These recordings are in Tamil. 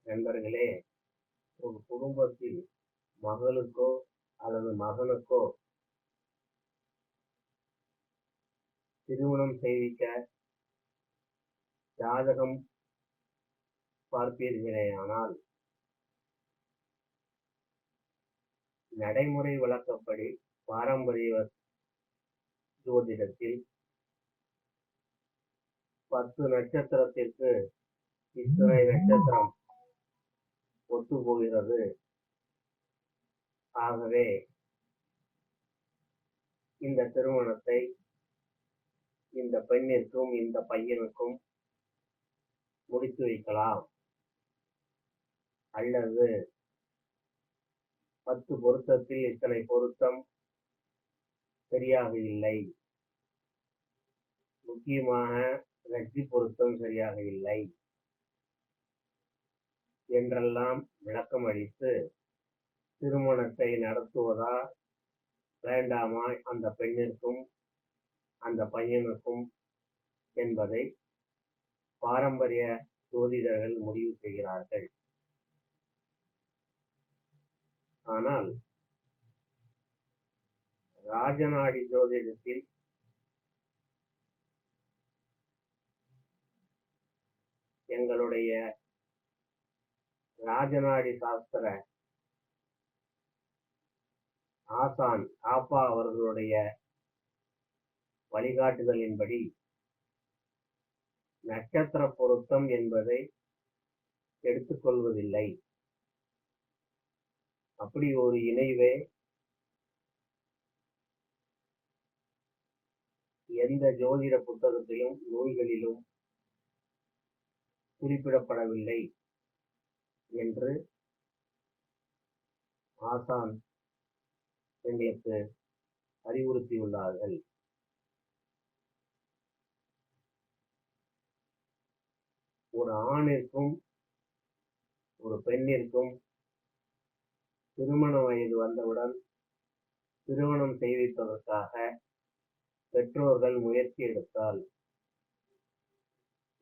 நண்பர்களே, ஒரு குடும்பத்தில் மகளுக்கோ அல்லது மகனுக்கோ திருமணம் செய்விக்க ஜாதகம் பார்ப்பீர்களேயானால், நடைமுறை வழக்கப்படி பாரம்பரிய ஜோதிடத்தில் 10 நட்சத்திரத்திற்கு இத்தனை நட்சத்திரம் ஒத்து போகிறது. ஆகவே இந்த திருமணத்தை இந்த பெண்ணிற்கும் இந்த பையனுக்கும் முடித்து வைக்கலாம். அல்லது 10 பொருத்தத்தில் இத்தனை பொருத்தம் சரியாக இல்லை, முக்கியமாக ரஜி பொருத்தம் சரியாக இல்லை என்றெல்லாம் விளக்கம் அளித்து திருமணத்தை நடத்துவதா வேண்டாமா அந்த பெண்ணிற்கும் அந்த பையனுக்கும் என்பதை பாரம்பரிய ஜோதிடர்கள் முடிவு செய்கிறார்கள். ஆனால் ராஜநாடி ஜோதிடத்தில் எங்களுடைய ராஜநாடி சாஸ்திர ஆசான் ஆப்பா அவர்களுடைய வழிகாட்டுதலின்படி நட்சத்திர பொருத்தம் என்பதை எடுத்துக்கொள்வதில்லை. அப்படி ஒரு இணைவே எந்த ஜோதிட புத்தகத்திலும் நூல்களிலும் குறிப்பிடப்படவில்லை என்று ஆசான் எங்களுக்கு அறிவுறுத்தியுள்ளார்கள். ஒரு ஆணிற்கும் ஒரு பெண்ணிற்கும் திருமண வயது வந்தவுடன் திருமணம் செய்விப்பதற்காக பெற்றோர்கள் முயற்சி எடுத்தால்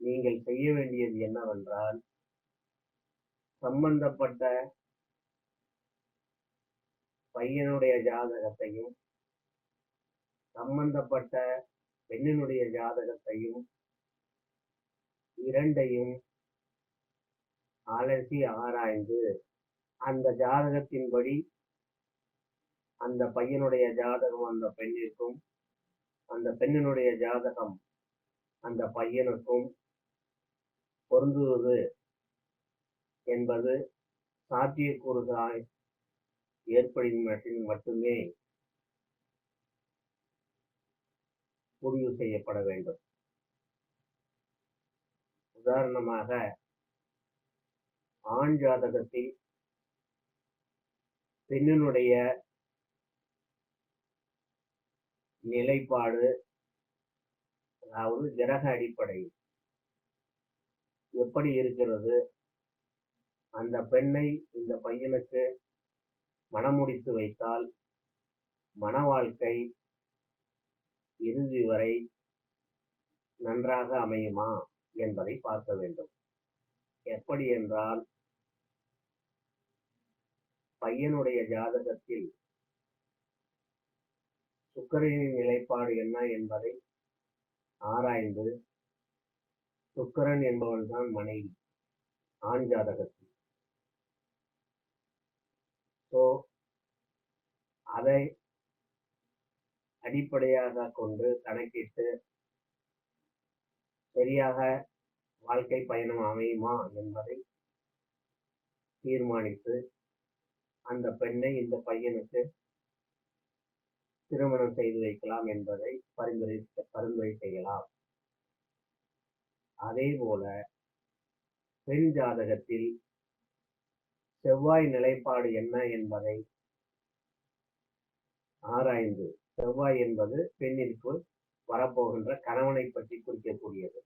நீங்கள் செய்ய வேண்டியது என்னவென்றால், சம்பந்தப்பட்ட பையனுடைய ஜாதகத்தையும் சம்பந்தப்பட்ட பெண்ணினுடைய ஜாதகத்தையும் இரண்டையும் அலசி ஆராய்ந்து அந்த ஜாதகத்தின்படி அந்த பையனுடைய ஜாதகம் அந்த பெண்ணிற்கும் அந்த பெண்ணினுடைய ஜாதகம் அந்த பையனுக்கும் பொருந்துவது என்பது சாத்தியக்கூறுகளாய் ஏற்படும் மட்டுமே முடிவு செய்யப்பட வேண்டும். உதாரணமாக, ஆண் ஜாதகத்தில் பெண்ணினுடைய நிலைப்பாடு, அதாவது கிரக அடிப்படை எப்படி இருக்கிறது, அந்த பெண்ணை இந்த பையனுக்கு மணமுடித்து வைத்தால் மன வாழ்க்கை இறுதி வரை நன்றாக அமையுமா என்பதை பார்க்க வேண்டும். எப்படி என்றால், பையனுடைய ஜாதகத்தில் சுக்கிரனின் நிலைப்பாடு என்ன என்பதை ஆராய்ந்து, சுக்கிரன் என்பவன்தான் மனைவி ஆண் ஜாதகத்தில். அதை அடிப்படையாக கொண்டு கணக்கிட்டு சரியாக வாழ்க்கை பயணம் அமையுமா என்பதை தீர்மானித்து அந்த பெண்ணை இந்த பையனுக்கு திருமணம் செய்து வைக்கலாம் என்பதை பரிந்துரை செய்யலாம். அதே போல பெண் ஜாதகத்தில் செவ்வாய் நிலைப்பாடு என்ன என்பதை ஆராய்ந்து, செவ்வாய் என்பது பெண்ணிற்கு வரப்போகின்ற கணவனை பற்றி குறிக்கக்கூடியது.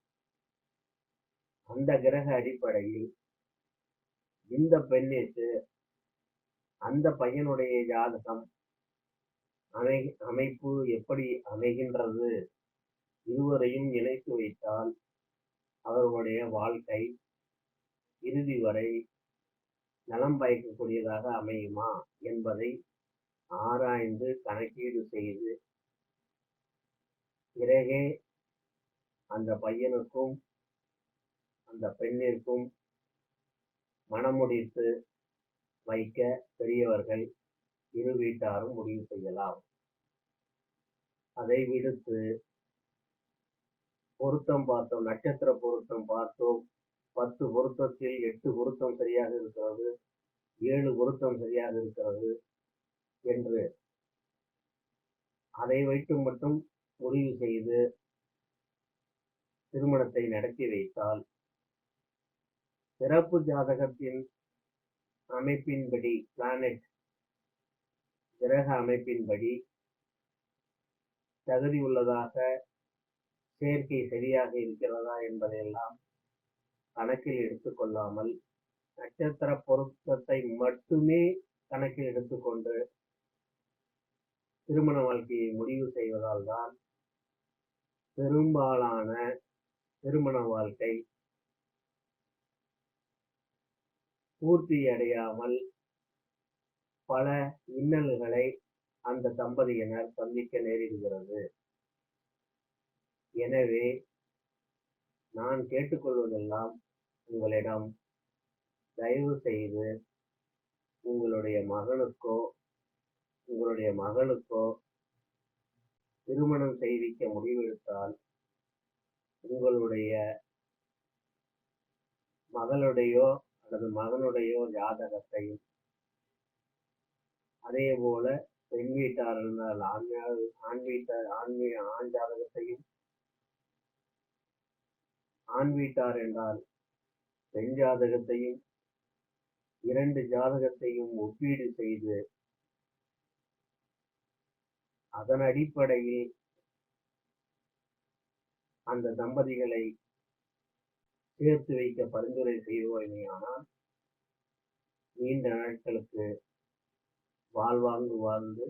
அந்த கிரக அடிப்படையில் இந்த பெண்ணிற்கு அந்த பையனுடைய ஜாதகம் அமைப்பு எப்படி அமைகின்றது, இருவரையும் இணைத்து வைத்தால் அவர்களுடைய வாழ்க்கை இறுதி வரை நலம் பயக்கக்கூடியதாக அமையுமா என்பதை ஆராய்ந்து கணக்கீடு செய்து பிறகே அந்த பையனுக்கும் அந்த பெண்ணிற்கும் மணமுடித்து வைக்க பெரியவர்கள் இரு வீட்டாரும் முடிவு செய்யலாம். அதை விடுத்து பொருத்தம் பார்த்தோம், நட்சத்திர பொருத்தம் பார்த்தோம், 10 பொருத்தத்தில் 8 பொருத்தம் சரியாக இருக்கிறது, 7 பொருத்தம் சரியாக இருக்கிறது என்று அதை வைத்து மட்டும் முடிவு செய்து திருமணத்தை நடத்தி வைத்தால் சிறப்பு ஜாதகத்தின் அமைப்பின்படி, பிளானட் கிரக அமைப்பின்படி தகுதி உள்ளதாக, சேர்க்கை சரியாக இருக்கிறதா என்பதையெல்லாம் கணக்கில் எடுத்துக்கொள்ளாமல் நட்சத்திர பொருத்தத்தை மட்டுமே கணக்கில் எடுத்துக்கொண்டு திருமண வாழ்க்கையை முடிவு செய்வதால் தான் பெரும்பாலான திருமண வாழ்க்கை பூர்த்தி அடையாமல் பல இன்னல்களை அந்த தம்பதியினர் சந்திக்க நேரிடுகிறது. எனவே நான் கேட்டுக்கொள்வதெல்லாம் உங்களிடம், தயவு செய்து உங்களுடைய மகனுக்கோ உங்களுடைய மகளுக்கோ திருமணம் செய்விக்க முடிவெடுத்தால் உங்களுடைய மகளுடையோ அல்லது மகனுடையோ ஜாதகத்தையும், அதே போல பெண் வீட்டார் இருந்தால் ஆண் ஜாதகத்தையும், ஆண் வீட்டார் என்றால் பெண் ஜாதகத்தையும், 2 ஜாதகத்தையும் ஒப்பீடு செய்து அதன் அடிப்படையில் அந்த தம்பதிகளை சேர்த்து வைக்க பரிந்துரை செய்வோமேயானால் நீண்ட நாட்களுக்கு வாழ்வாங்கு வாழ்ந்து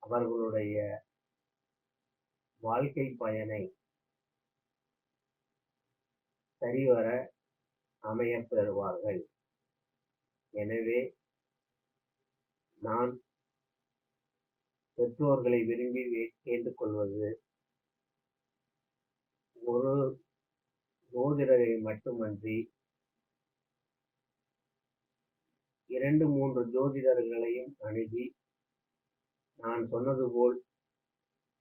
அவர்களுடைய வாழ்க்கை பயனை சரிவர அமையப் பெறுவார்கள். எனவே நான் பெற்றோர்களை விரும்பி கேட்டுக்கொள்வது, ஒரு ஜோதிடரை மட்டுமன்றி 2-3 ஜோதிடர்களையும் அணுகி நான் சொன்னது போல்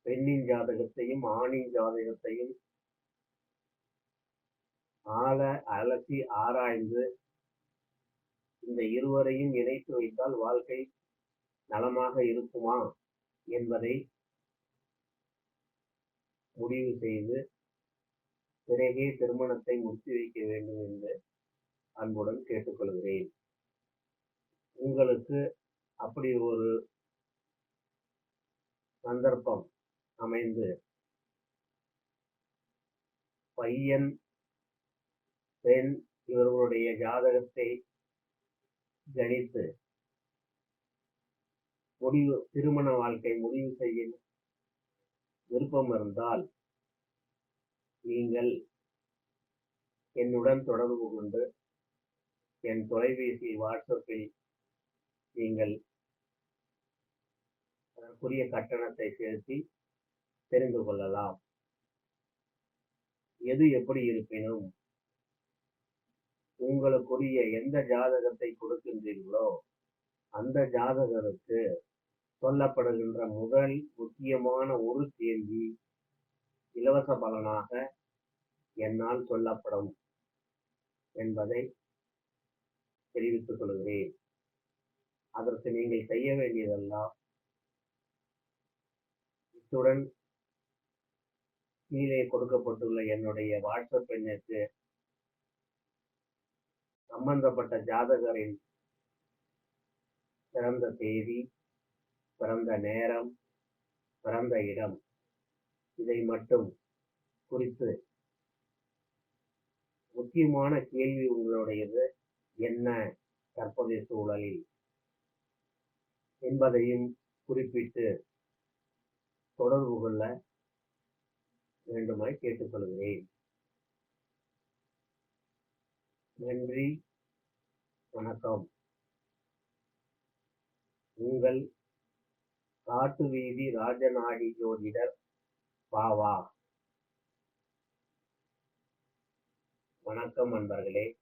பெண்ணின் ஜாதகத்தையும் ஆணின் ஜாதகத்தையும் அலசி ஆராய்ந்து இந்த இருவரையும் இணைத்து வைத்தால் வாழ்க்கை நலமாக இருக்குமா என்பதை முடிவு செய்து பிறகே திருமணத்தை முடித்து வைக்க வேண்டும் என்று அன்புடன் கேட்டுக்கொள்கிறேன். உங்களுக்கு அப்படி ஒரு சந்தர்ப்பம் அமைந்து பையன் பெண் இவர்களுடைய ஜாதகத்தை கணித்து திருமண வாழ்க்கை முடிவு செய்ய விருப்பம் இருந்தால் நீங்கள் என்னுடன் தொடர்பு கொண்டு என் தொலைபேசி வாட்ஸ்அப்பில் நீங்கள் அதற்குரிய கட்டணத்தை செலுத்தி தெரிந்து கொள்ளலாம். எது எப்படி இருப்பினும் உங்களுக்குரிய எந்த ஜாதகத்தை கொடுக்கின்றீர்களோ அந்த ஜாதகருக்கு சொல்லப்படுகின்ற முதல் முக்கியமான ஒரு கேள்வி இலவச பலனாக என்னால் சொல்லப்படும் என்பதை தெரிவித்துக் கொள்கிறேன். அதற்கு நீங்கள் செய்ய வேண்டியதெல்லாம் இத்துடன் கீழே கொடுக்கப்பட்டுள்ள என்னுடைய வாட்ஸ்அப் எண்ணிற்கு சம்பந்தப்பட்ட ஜாதகரின் பிறந்த தேதி, பிறந்த நேரம், பிறந்த இடம் இதை மட்டும் குறித்து முக்கியமான கேள்வி உங்களுடையது என்ன தற்போதைய சூழலில் என்பதையும் குறிப்பிட்டு தொடர்பு கொள்ள வேண்டுமாய் கேட்டுக்கொள்கிறேன். நன்றி, வணக்கம். உங்கள் காட்டு வீதி ராஜநாடி ஜோதிடர் பாவா. வணக்கம் நண்பர்களே.